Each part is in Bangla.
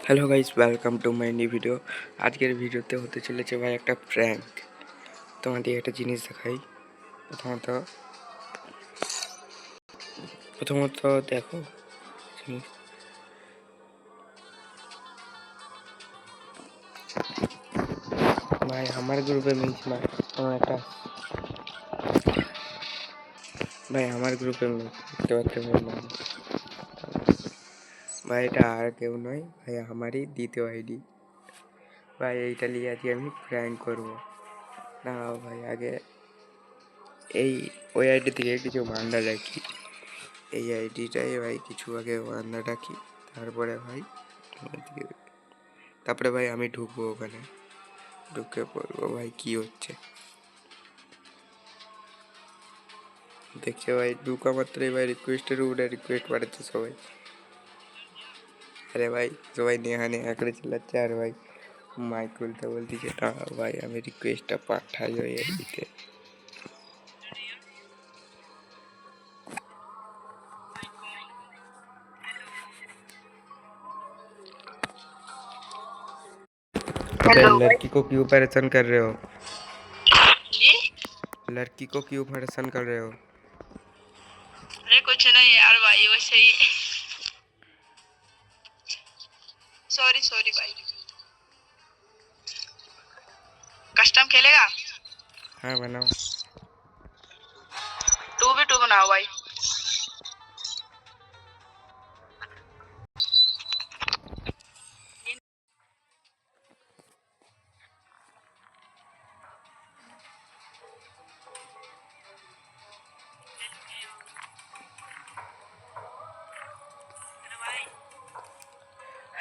Hello guys, welcome to my new video. আজকের ভিডিওতে হতে চলেছে ভাই একটা প্র্যাঙ্ক। তোমাদের একটা জিনিস দেখাই। প্রথমত প্রথমত দেখো ভাই, আমার গ্রুপে মিস মার একটা ভাই, আমার গ্রুপে দেখতে পাচ্ছি ভাই, এটা আর কেউ নয় ভাই, আমারই দ্বিতীয় আইডি ভাই। এইটা নিয়ে আজকে আমি প্র্যাঙ্ক করবো না ভাই। আগে ওই আইডি থেকে কিছু ভান্ডার রাখি, এই আইডিটাই ভাই কিছু আগে ভান্ডার রাখি, তারপরে ভাই আমি ঢুকবো, ওখানে ঢুকে পড়বো ভাই কি হচ্ছে। দেখছে ভাই, ঢুকা মাত্রই ভাই রিকোয়েস্টের উপরে রিকোয়েস্ট পাঠাচ্ছে সবাই। আরে ভাই, সবাই নেহা নেহা করে চিল্লাচ্ছে, আর ভাই মাইক বলতে বলতেছে না ভাই, আমি রিকোয়েস্টটা পাঠাই ওই আইডিতে। लड़की को क्यों परेशान कर रहे हो? जी? लड़की को क्यों परेशान कर रहे हो? अरे कुछ नहीं यार भाई, वैसे ही। सॉरी सॉरी भाई। कस्टम खेलेगा? हाँ बनाओ। 2v2 बनाओ भाई।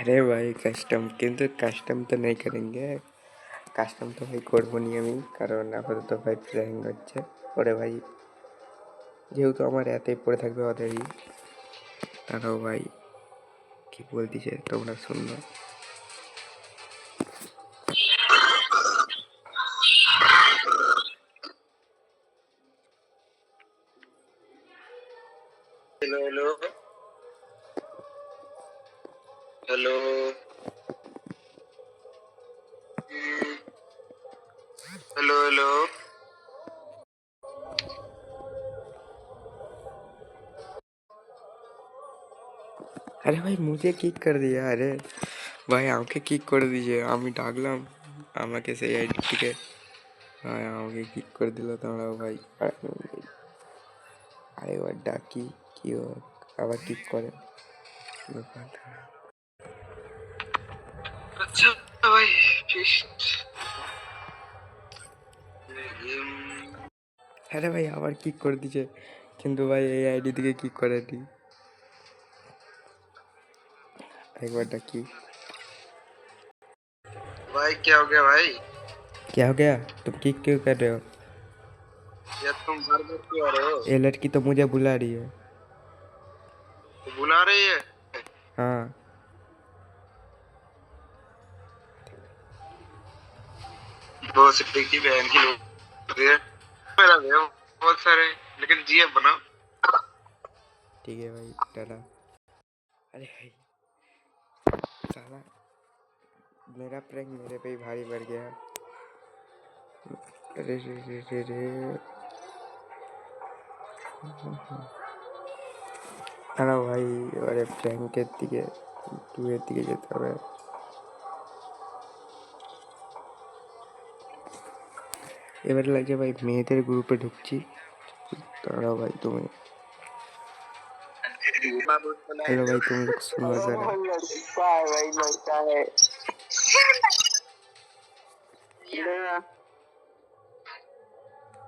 अरे भाई कस्टम, किंतु कस्टम तो नहीं करेंगे। কাস্টম তো ভাই করবো নি আমি, কারণ আপাতত ভাই প্র্যাঙ্ক হচ্ছে ওরে ভাই। যেহেতু আমার এতেই পড়ে থাকবে ওদেরই, তারাও ভাই কি বলতেছে তোমরা শুনবে। Hello hello hello hello hello. अरे भाई मुझे किक कर दिया। अरे ভাই আমাকে কিক করে দিয়েছে, আমি ডাকলাম আমাকে সেই আইডি থেকে, ভাই আমাকে কিক করে দিল। তোমরাও ভাই আরেকবার ডাকি কি আবার কিক করে। अच्छा भाई আরে ভাই আবার কিক করে দিয়েছে, কিন্তু ভাই এই আইডি থেকে কিক করে নি। একবার डाकी। भाई क्या हो गया भाई? क्या हो गया? तुम किक क्यों कर रहे हो? या तुम बार बार क्यों आ रहे हो? ये लड़की तो मुझे बुला रही है। तो बुला रही है? हाँ बहुत सिटी की बहन की लोग है। मेरा भी है बहुत सारे, लेकिन जी बनाओ। ठीक है भाई, डाला। अरे भाई साला, मेरा प्रैंक मेरे पे ही भारी पड़ गया। अरे रे रे रे रे। না ভাই, এবারে প্র্যাঙ্কের দিকে, টুয়ের দিকে যেতে হবে। এবারে লাগছে ভাই মেয়েদের গ্রুপে ঢুকছি। দাঁড়াও ভাই তুমি। हेलो भाई, तुम लोग सुनो जरा। लड़का है भाई, लड़का है।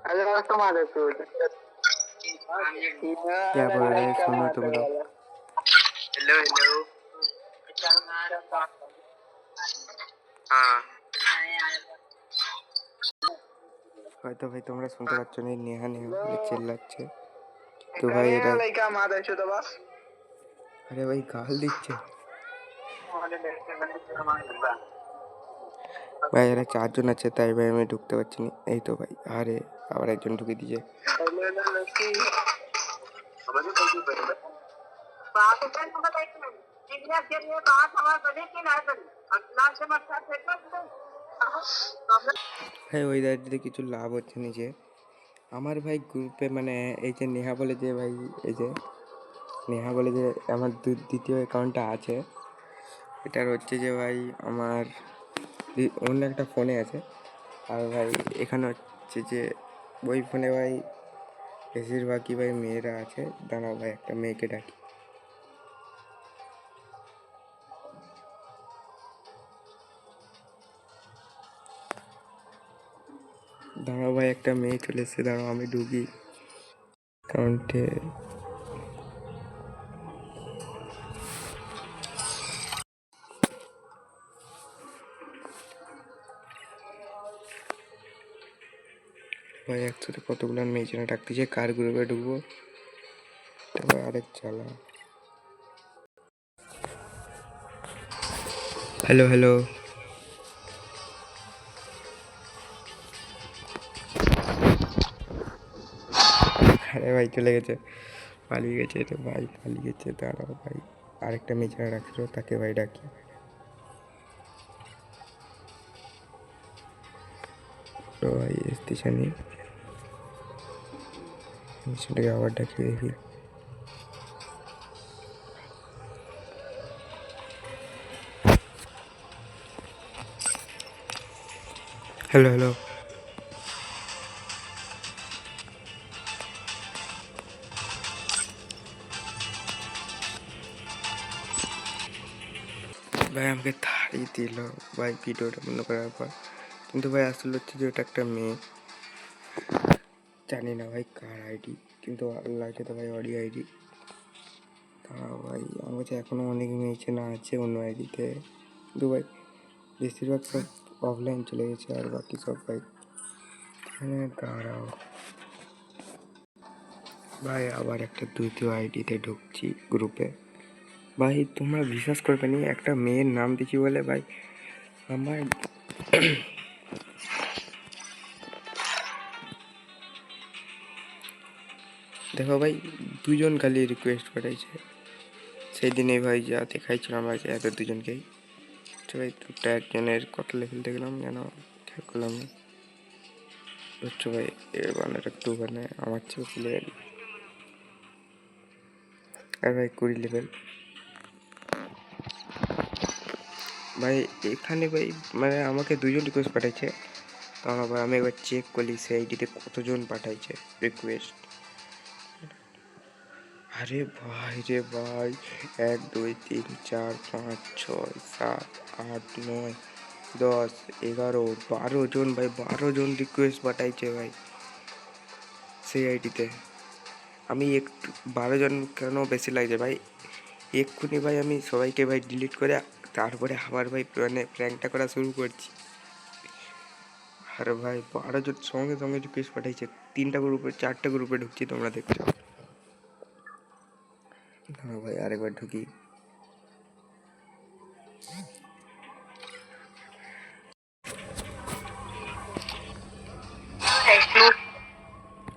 अरे तुम्हारे क्या बोल रहे हैं सुनो तुम लोग। Hello hello. हाँ হয়তো ভাই তোমরা শুনতে পাচ্ছ না, নেহা নেহা বলে চিল্লাচ্ছে। তো ভাই এরা, আরে ভাই গাল দিচ্ছে ভাই। এরা চারজন আছে, তাই ভাই আমি ঢুকতে পারছি না। এই তো ভাই, আরে আবার একজন ঢুকে দিয়েছে। ভাই ওই দাঁড়িয়ে কিছু লাভ হচ্ছে না যে আমার ভাই গ্রুপে মানে এই যে নেহা বলে যে ভাই এই যে নেহা বলে যে আমার দ্বিতীয় অ্যাকাউন্টটা আছে, এটার হচ্ছে যে ভাই আমার অন্য একটা ফোনে আছে। আর ভাই এখানে হচ্ছে যে ওই ফোনে ভাই বেশিরভাগই ভাই মেয়েরা আছে। দাঁড়াও ভাই একটা মেয়েকে ডাকি। দাঁড়াও ভাই একটা মেয়ে চলে এসছে, দাঁড়াও আমি ঢুকি অ্যাকাউন্টে। ভাই একসাথে কতগুলো মেয়ে চেনা ডাকতেছে, কার গ্রুপে ঢুকবো? তারপর আরেক চালা। Hello hello. আরে ভাই চলে গেছে, পালিয়ে গেছে রে ভাই, পালিয়ে গেছে। দাঁড়াও ভাই আরেকটা মেয়ে চেনা ডাকছিল, তাকে ভাই ডাকি। তো ভাই স্টেশনে সেটাকে আবার ডাকি দেখি। Hello hello. ভাই আমাকে তাড়িয়ে দিল ভাই ভিডিওটা বন্ধ করার পর। কিন্তু ভাই আসলে হচ্ছে যে ওটা একটা মেয়ে, জানি না ভাই কার আইডি, কিন্তু লাগছে তো ভাই অডি আইডি। তা ভাই আমার কাছে এখনও অনেক মেয়ে চেনা আছে অন্য আইডিতে, কিন্তু ভাই বেশিরভাগ সব অফলাইন চলে গেছে। আর বাকি সব ভাই দাঁড়াও ভাই আবার একটা দ্বিতীয় আইডিতে ঢুকছি গ্রুপে। ভাই তোমরা বিশ্বাস করবে না, একটা মেয়ের নাম দিচ্ছি বলে ভাই আমার দেখো ভাই দুজন খালি রিকোয়েস্ট পাঠাইছে। সেই দিনে ভাই যা দেখাইছিল আমাকে এত দুজনকেই। তো ভাই দুটো একজনের কথা লিখে দেখলাম যেন খেয়াল করলাম না। বুঝছো ভাই এর বানাটা একটু মানে আমার চেয়ে খুলে গেল। আর ভাই 20 লেভেল ভাই এখানে ভাই মানে আমাকে দুজন রিকোয়েস্ট পাঠাইছে। তখন আবার আমি একবার চেক করলি সেই আইডিতে কতজন পাঠাইছে রিকোয়েস্ট। আরে ভাই রে ভাই 1 2 3 4 5 6 7 8 9 10 11 12 জন ভাই, 12 জন রিকোয়েস্ট পাঠাইছে ভাই সেই আইডিতে। আমি একটু 12 জন কেন বেশি লাগছে ভাই, এক্ষুনি ভাই আমি সবাইকে ভাই ডিলিট করে তারপরে আবার ভাই মানে প্র্যাঙ্কটা করা শুরু করছি। আর ভাই 12 জন সঙ্গে সঙ্গে রিকোয়েস্ট পাঠাইছে। 3টা গ্রুপে 4টা গ্রুপে ঢুকছি, তোমরা দেখছো। হ্যাঁ ভাই আরেকবার ঢুকি।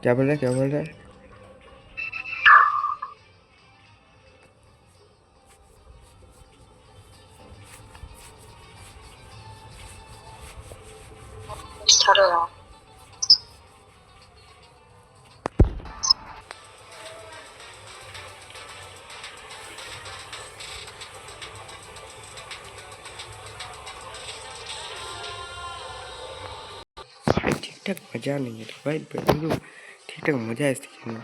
क्या बोल रहा है, क्या बोल रहा है? भाई ठीक ठाक मजा नहीं है भाई, কিন্তু ঠিকঠাক মজা আসছে না।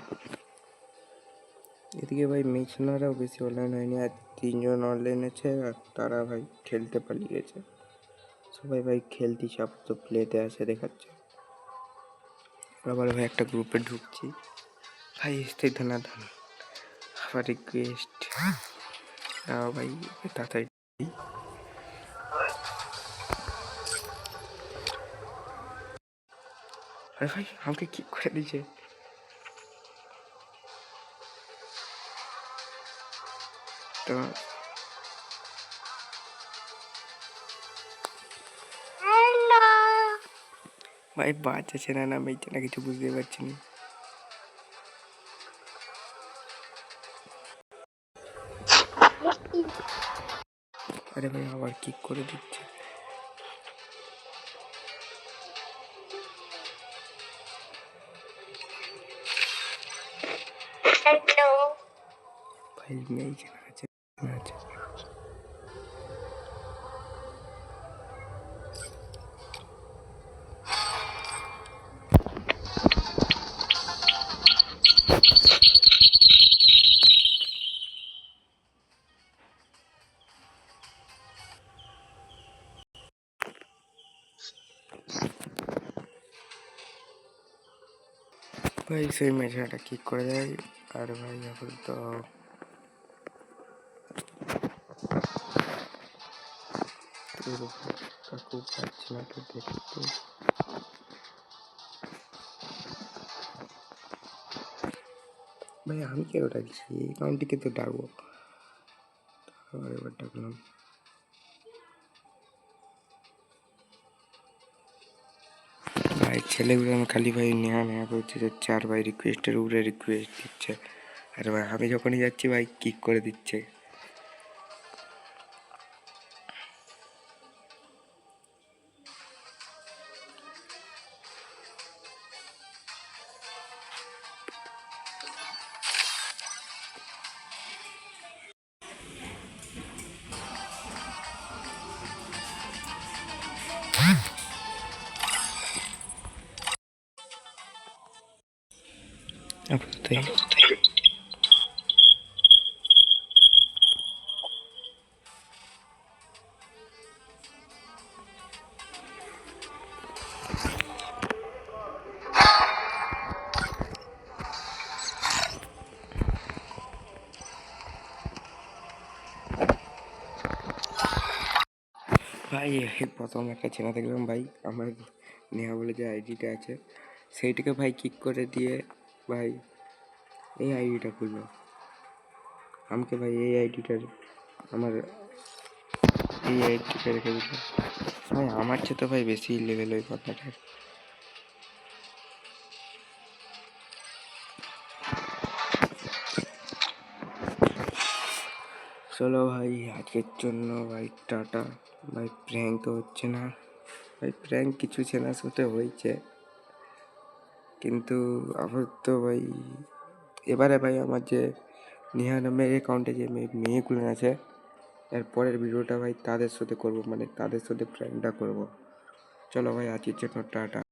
এদিকে ভাই মিশনারাও বেশি অনলাইন হয়নি, আর 3জন অনলাইন আছে আর তারা ভাই খেলতে পালিয়ে গেছে। সবাই ভাই খেলতেছে আপাতত, প্লেতে আছে দেখাচ্ছে। আবার ভাই একটা গ্রুপে ঢুকছি ভাই, স্থির ধনাধন আবার রিকোয়েস্ট ভাই তাড়াতাড়ি। আরে ভাই আমাকে কি করে দিয়েছে। তো ভাই বাচ্চা চেনা না মেয়ে চেনা কিছু বুঝতে পারছি না। আরে ভাই আবার কিক করে দিচ্ছে। ভাই নেই চেনা আছে, চেনা আছে। ভাই সেই ম্যাচটা কিক করে দেয়। আর ভাই এখন তো কাকু পাচ্ছি না তো দেখতে। ভাই আমি কেন ডাকছি, এই কাউন্টিকে তো ডাকবো। আর এবার ডাকলাম। ভাই ছেলেগুলো আমি খালি ভাই নেয়া নেয়া করছে, যাচ্ছে আর ভাই রিকোয়েস্টের উপরে রিকোয়েস্ট দিচ্ছে। আর ভাই আমি যখনই যাচ্ছি ভাই কিক করে দিচ্ছে। আপাতত ভাই এই প্রথম একটা চেনা দেখলাম ভাই, আমার নেহা বলে যে আইডিটা আছে সেইটাকে ভাই কিক করে দিয়ে ভাই এই আইডিটা খুললো। আমাকে ভাই এই আইডিটার আমার এই আইডিটা রেখে দিল। ভাই আমার চেয়ে তো ভাই বেশি লেভেল ওই কথাটার। চলো ভাই আজকের জন্য ভাই টাটা। ভাই প্র্যাঙ্ক তো হচ্ছে না ভাই, প্র্যাঙ্ক কিছু চেনার সাথে হয়েছে, কিন্তু আমার তো ভাই এবারে ভাই আমার যে নেহা নামের অ্যাকাউন্টে যে মেয়েগুলো আছে এর পরের ভিডিওটা ভাই তাদের সাথে করব, মানে তাদের সাথে প্র্যাঙ্কটা করব। চলো ভাই আজকের জন্য টাটা।